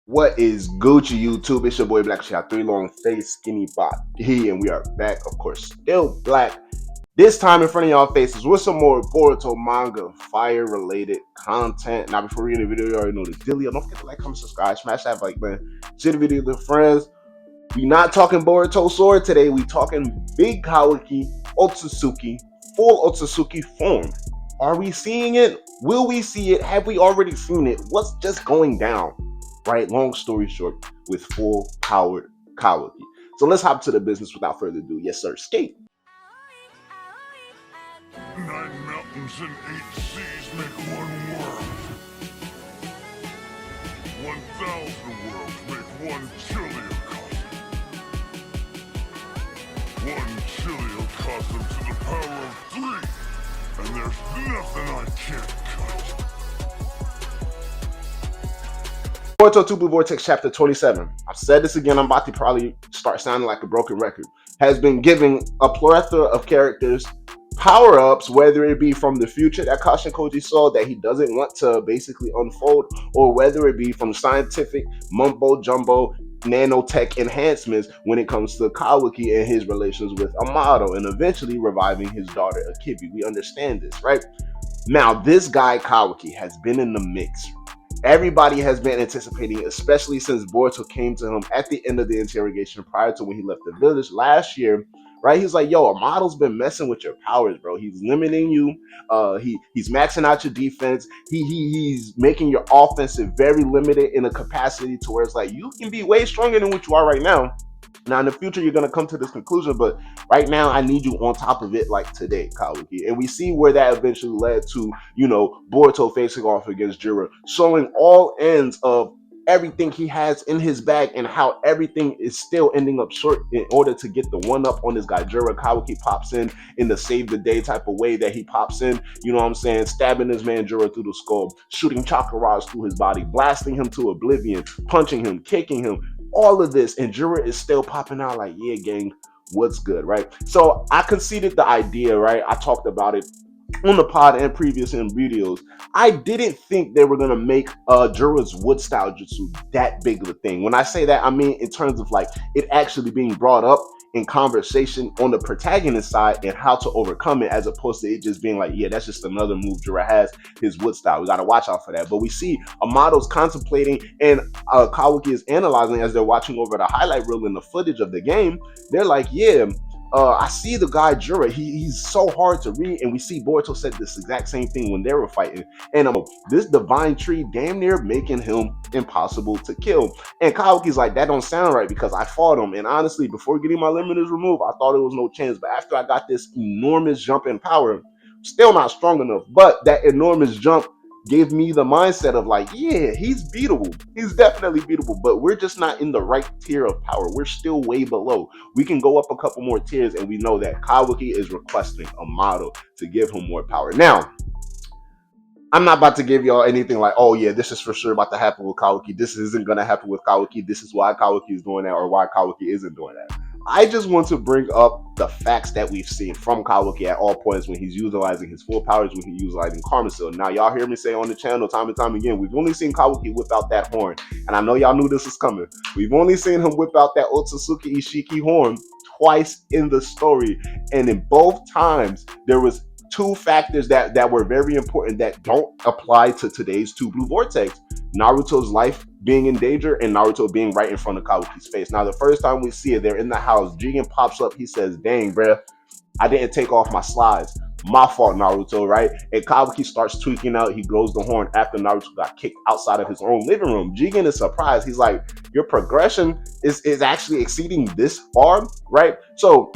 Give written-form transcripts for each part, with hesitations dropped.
What is Gucci YouTube? It's your boy Black Shot 3 Long Face Skinny Body, and we are back, of course, still black. This time in front of y'all faces with some more Boruto manga fire related content. Now, before we get into the video, you already know the dealio. Don't forget to like, comment, subscribe, smash that like button, share the video with friends. We not talking Boruto sword today. We talking big Kawaki, Otsutsuki, full Otsutsuki form. Are we seeing it? Will we see it? Have we already seen it? What's just going down? Right? Long story short, with full powered Kawaki. So let's hop to the business without further ado. Yes, sir. Skate. 9 mountains and 8 seas make one world. 1,000 worlds make one chiliocosm. 1 chiliocosm to the power of 3, and there's nothing I can't cut. Boruto 2 Blue Vortex Chapter 27. I've said this again, I'm about to probably start sounding like a broken record. Has been giving a plethora of characters power-ups, whether it be from the future that Kashin Koji saw that he doesn't want to basically unfold, or whether it be from scientific mumbo-jumbo nanotech enhancements when it comes to Kawaki and his relations with Amato, and eventually reviving his daughter Akibi. We understand this, right? Now, this guy Kawaki has been in the mix. Everybody has been anticipating, especially since Boruto came to him at the end of the interrogation prior to when he left the village last year, right? He's like, yo, Amato's been messing with your powers, bro. He's limiting you. He's maxing out your defense. He's making your offensive very limited in a capacity to where it's like, you can be way stronger than what you are right now. Now, in the future, you're going to come to this conclusion, but right now, I need you on top of it like today, Kawaki. And we see where that eventually led to, Boruto facing off against Jiraiya, showing all ends of everything he has in his bag and how everything is still ending up short in order to get the one-up on this guy. Jiraiya, Kawaki pops in the save-the-day type of way that he pops in, you know what I'm saying, stabbing his man Jiraiya through the skull, shooting chakra rods through his body, blasting him to oblivion, punching him, kicking him, all of this, and Jiraiya is still popping out like, yeah, gang, what's good, right? So I conceded the idea, right? I talked about it on the pod and previous in videos. I didn't think they were going to make Jiraiya's wood style jutsu that big of a thing. When I say that, I mean in terms of like it actually being brought up in conversation on the protagonist side and how to overcome it, as opposed to it just being like, yeah, that's just another move Jiraiya has, his wood style. We got to watch out for that. But we see Amato's contemplating and Kawaki is analyzing as they're watching over the highlight reel in the footage of the game. They're like, yeah, I see the guy Jiraiya, he's so hard to read, and we see Boruto said this exact same thing when they were fighting, and this divine tree damn near making him impossible to kill. And Kawaki's like, that don't sound right because I fought him, and honestly, before getting my limiters removed, I thought it was no chance, but after I got this enormous jump in power, still not strong enough, but that enormous jump gave me the mindset of like, yeah, he's beatable. He's definitely beatable, but we're just not in the right tier of power. We're still way below. We can go up a couple more tiers, and we know that Kawaki is requesting Amato to give him more power. Now, I'm not about to give y'all anything like, oh yeah, this is for sure about to happen with Kawaki. This isn't going to happen with Kawaki. This is why Kawaki is doing that, or why Kawaki isn't doing that. I just want to bring up the facts that we've seen from Kawaki at all points when he's utilizing his full powers, when he's utilizing Karma Seal. Now, y'all hear me say on the channel time and time again, we've only seen Kawaki whip out that horn. And I know y'all knew this was coming. We've only seen him whip out that Otsutsuki Isshiki horn twice in the story. And in both times, there was two factors that were very important that don't apply to today's 2 Blue Vortex. Naruto's life being in danger and Naruto being right in front of Kawaki's face. Now, the first time we see it, they're in the house. Jigen pops up. He says, dang, bruh, I didn't take off my slides. My fault, Naruto, right? And Kawaki starts tweaking out. He blows the horn after Naruto got kicked outside of his own living room. Jigen is surprised. He's like, your progression is actually exceeding this far, right? So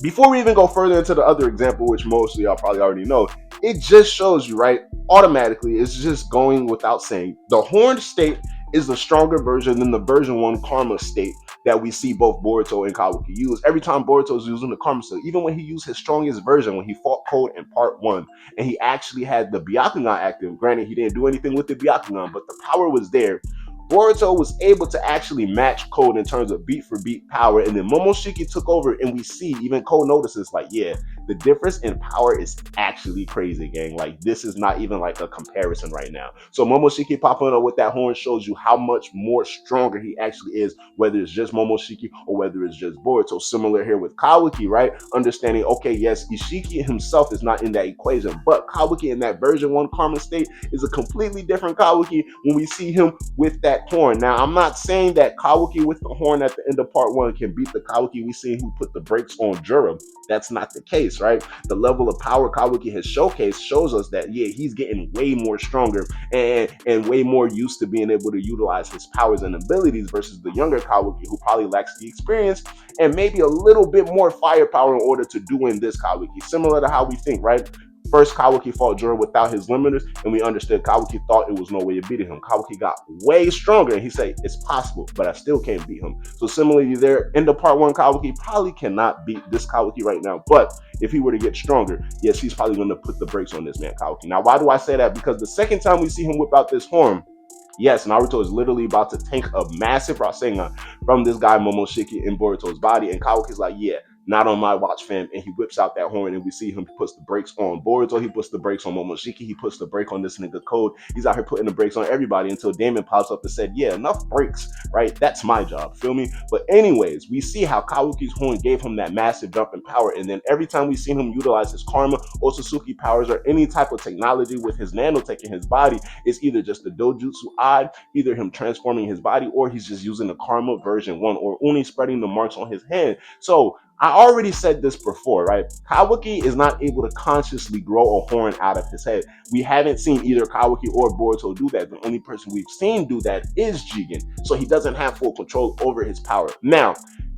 before we even go further into the other example, which mostly y'all probably already know, it just shows you, right? Automatically, it's just going without saying. The horned state is the stronger version than the version 1 Karma state that we see both Boruto and Kawaki use. Every time Boruto's using the Karma state, even when he used his strongest version, when he fought Code in part 1, and he actually had the Byakugan active. Granted, he didn't do anything with the Byakugan, but the power was there. Boruto was able to actually match Code in terms of beat for beat power, and then Momoshiki took over, and we see even Code notices like, yeah, The difference in power is actually crazy, gang. Like, this is not even like a comparison right now. So Momoshiki popping up with that horn shows you how much more stronger he actually is, whether it's just Momoshiki or whether it's just Boruto. Similar here with Kawaki, right? Understanding, okay, yes, Isshiki himself is not in that equation, but Kawaki in that version 1 karma state is a completely different Kawaki when we see him with that horn. Now, I'm not saying that Kawaki with the horn at the end of part 1 can beat the Kawaki we see who put the brakes on Jura. That's not the case, right? The level of power Kawaki has showcased shows us that, yeah, he's getting way more stronger and way more used to being able to utilize his powers and abilities versus the younger Kawaki who probably lacks the experience and maybe a little bit more firepower in order to doing this Kawaki. Similar to how we think, right? First, Kawaki fought Jura without his limiters, and we understood Kawaki thought it was no way of beating him. Kawaki got way stronger, and he said, it's possible, but I still can't beat him. So similarly there, in the part 1, Kawaki probably cannot beat this Kawaki right now, but if he were to get stronger, yes, he's probably going to put the brakes on this man, Kawaki. Now, why do I say that? Because the second time we see him whip out this horn, yes, Naruto is literally about to tank a massive Rasengan from this guy Momoshiki in Boruto's body, and Kawaki's like, yeah, not on my watch, fam. And he whips out that horn, and we see him. He puts the brakes on Boruto. He puts the brakes on Momoshiki. He puts the brake on this nigga Code. He's out here putting the brakes on everybody until Damon pops up and said, yeah, enough brakes, right? That's my job, feel me? But anyways, we see how Kawaki's horn gave him that massive jump in power, and then every time we see him utilize his karma, Otsutsuki powers, or any type of technology with his nanotech in his body, it's either just the dojutsu odd, either him transforming his body, or he's just using the karma version 1, or only spreading the marks on his hand. So I already said this before, right? Kawaki is not able to consciously grow a horn out of his head. We haven't seen either Kawaki or Boruto do that. The only person we've seen do that is Jigen. So he doesn't have full control over his power. Now,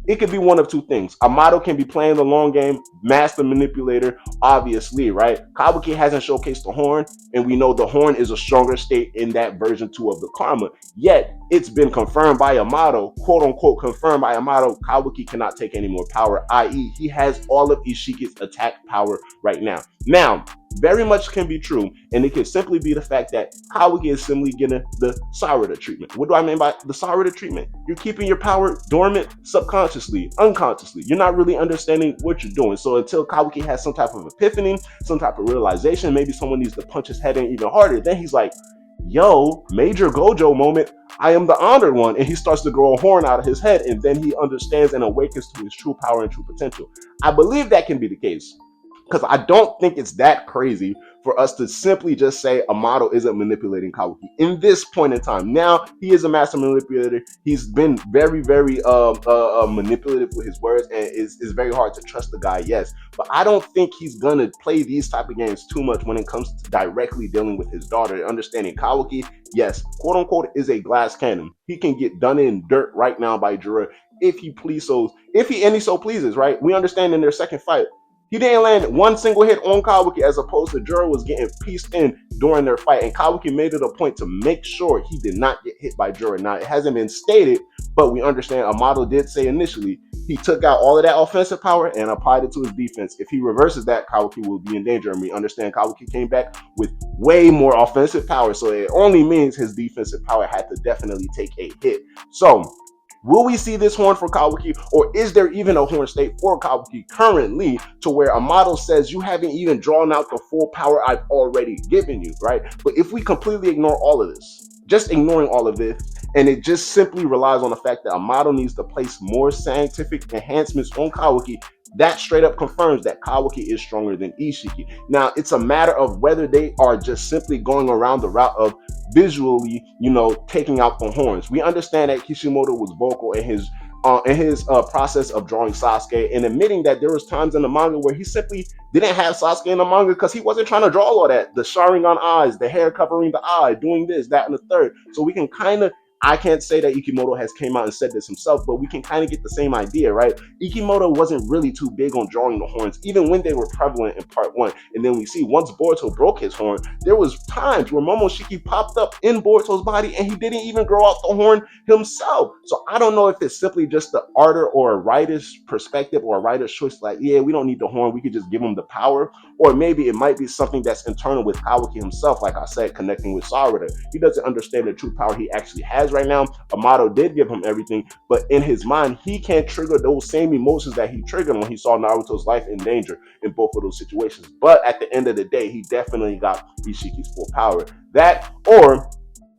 it could be one of two things. Amato can be playing the long game, master manipulator, obviously, right? Kawaki hasn't showcased the horn, and we know the horn is a stronger state in that version 2 of the karma. Yet, it's been confirmed by Amato, quote unquote confirmed by Amato, Kawaki cannot take any more power, i.e. he has all of Isshiki's attack power right now. Now, very much can be true, and it could simply be the fact that Kawaki is simply getting the Sarada treatment. What do I mean by the Sarada treatment? You're keeping your power dormant subconsciously, unconsciously. You're not really understanding what you're doing. So until Kawaki has some type of epiphany, some type of realization, maybe someone needs to punch his head in even harder, then he's like, yo, major Gojo moment, I am the honored one. And he starts to grow a horn out of his head, and then he understands and awakens to his true power and true potential. I believe that can be the case, because I don't think it's that crazy for us to simply just say Amato isn't manipulating Kawaki in this point in time. Now, he is a master manipulator. He's been very, very manipulative with his words, and it's very hard to trust the guy, yes. But I don't think he's going to play these type of games too much when it comes to directly dealing with his daughter and understanding Kawaki, yes, quote unquote, is a glass cannon. He can get done in dirt right now by Jura if he so pleases, right? We understand in their second fight, he didn't land one single hit on Kawaki, as opposed to Jura was getting pieced in during their fight. And Kawaki made it a point to make sure he did not get hit by Jura. Now, it hasn't been stated, but we understand Amato did say initially he took out all of that offensive power and applied it to his defense. If he reverses that, Kawaki will be in danger. And we understand Kawaki came back with way more offensive power. So it only means his defensive power had to definitely take a hit. So, will we see this horn for Kawaki, or is there even a horn state for Kawaki currently to where Amato says you haven't even drawn out the full power I've already given you, right? But if we completely ignore all of this, just ignoring all of this, and it just simply relies on the fact that Amato needs to place more scientific enhancements on Kawaki, that straight up confirms that Kawaki is stronger than Isshiki. Now, it's a matter of whether they are just simply going around the route of visually, taking out the horns. We understand that Kishimoto was vocal in his process of drawing Sasuke and admitting that there was times in the manga where he simply didn't have Sasuke in the manga because he wasn't trying to draw all that. The Sharingan eyes, the hair covering the eye, doing this, that, and the third. So we can I can't say that Ikimoto has came out and said this himself, but we can kind of get the same idea, right? Ikimoto wasn't really too big on drawing the horns, even when they were prevalent in part 1. And then we see once Boruto broke his horn, there was times where Momoshiki popped up in Boruto's body and he didn't even grow out the horn himself. So I don't know if it's simply just the artist or a writer's perspective or a writer's choice, like, yeah, we don't need the horn, we could just give him the power, or maybe it might be something that's internal with Kawaki himself, like I said, connecting with Sarada. He doesn't understand the true power he actually has right now. Amato did give him everything, but in his mind, he can't trigger those same emotions that he triggered when he saw Naruto's life in danger in both of those situations. But at the end of the day, he definitely got Isshiki's full power. That, or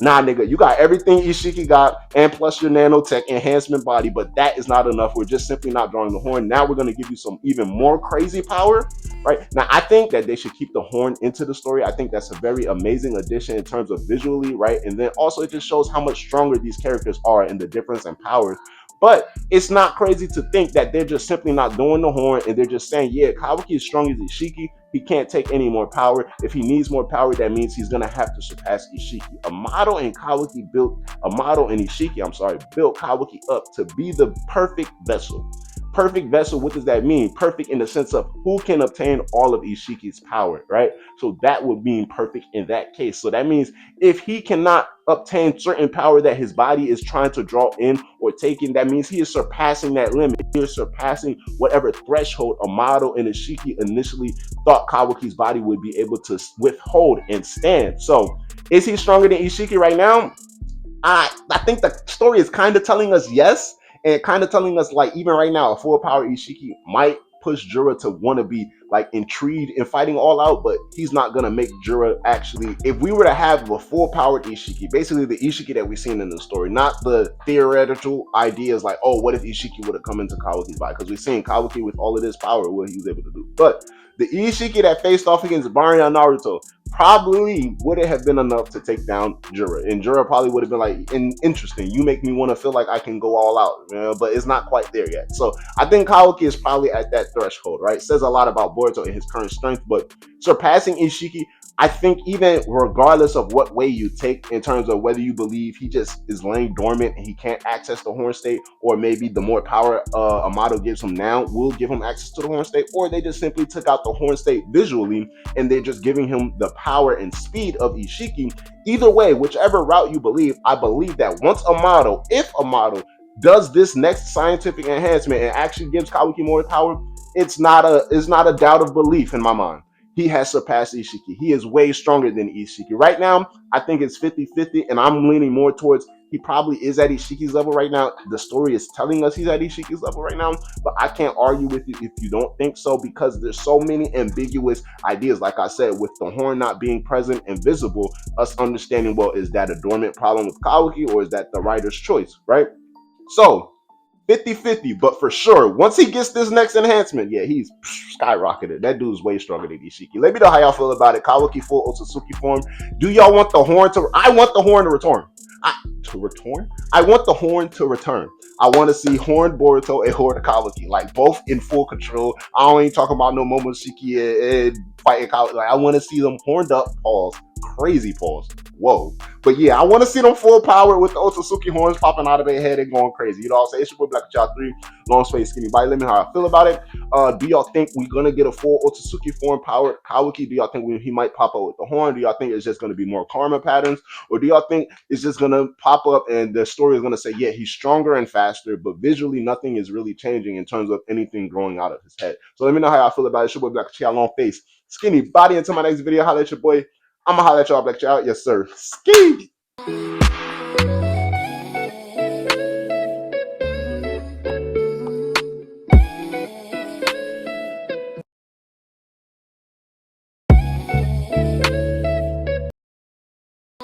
nah, nigga, you got everything Isshiki got, and plus your nanotech enhancement body, but that is not enough. We're just simply not drawing the horn. Now we're going to give you some even more crazy power, right? Now, I think that they should keep the horn into the story. I think that's a very amazing addition in terms of visually, right? And then also it just shows how much stronger these characters are and the difference in powers. But it's not crazy to think that they're just simply not doing the horn and they're just saying, yeah, Kawaki is strong as Isshiki. He can't take any more power. If he needs more power, that means he's gonna have to surpass Isshiki. Amato and Isshiki, built Kawaki up to be the perfect vessel. Perfect vessel, what does that mean? Perfect in the sense of who can obtain all of Isshiki's power, right? So that would mean perfect in that case. So that means if he cannot obtain certain power that his body is trying to draw in or take in, that means he is surpassing that limit. He is surpassing whatever threshold Amato and Isshiki initially thought Kawaki's body would be able to withhold and stand. So is he stronger than Isshiki right now? I think the story is kind of telling us yes, and kind of telling us like even right now, a full power Isshiki might push Jura to want to be like intrigued in fighting all out, but he's not gonna make Jura actually. If we were to have a full powered Isshiki, basically the Isshiki that we've seen in the story, not the theoretical ideas like, oh, what if Isshiki would have come into Kawaki's body? Because we've seen Kawaki with all of this power, what he was able to do. But the Isshiki that faced off against Baryon Naruto probably wouldn't have been enough to take down Jura. And Jura probably would have been like, interesting. You make me want to feel like I can go all out, you know, but it's not quite there yet. So I think Kawaki is probably at that threshold, right? Says a lot about Boruto and his current strength, but surpassing Isshiki, I think even regardless of what way you take in terms of whether you believe he just is laying dormant and he can't access the horn state, or maybe the more power Amato gives him now will give him access to the horn state, or they just simply took out the horn state visually and they're just giving him the power and speed of Isshiki. Either way, whichever route you believe, I believe that once Amato, if Amato does this next scientific enhancement and actually gives Kawaki more power, it's not a doubt of belief in my mind. He has surpassed Isshiki. He is way stronger than Isshiki. Right now, I think it's 50-50, and I'm leaning more towards he probably is at Ishiki's level right now. The story is telling us he's at Ishiki's level right now, but I can't argue with you if you don't think so, because there's so many ambiguous ideas. Like I said, with the horn not being present and visible, us understanding, well, is that a dormant problem with Kawaki, or is that the writer's choice, right? So 50-50, but for sure, once he gets this next enhancement, yeah, he's skyrocketed. That dude's way stronger than Isshiki. Let me know how y'all feel about it. Kawaki full Otsutsuki form. Do y'all want the horn to? I want the horn to return. I want the horn to return. I want to see Horn Boruto and Horn Kawaki, like both in full control. I don't ain't talking about no Momoshiki and fighting Kawaki. Like I want to see them horned up. Pause. Crazy pause. Whoa. But yeah, I want to see them full power with the Otsutsuki horns popping out of their head and going crazy. You know what I'm saying? It's your boy Black Child 3, long space skinny body. Let me know how I feel about it. Do y'all think we're gonna get a full Otsutsuki form power Kawaki? Do y'all think he might pop up with the horn? Do y'all think it's just gonna be more karma patterns? Or do y'all think it's just gonna pop up and the story is gonna say, yeah, he's stronger and faster, but visually nothing is really changing in terms of anything growing out of his head? So let me know how I feel about it. It's your boy Black Child, long face skinny body. Until my next video, holla at your boy. I'm gonna holla at y'all, Black Child. Yes, sir. Ski.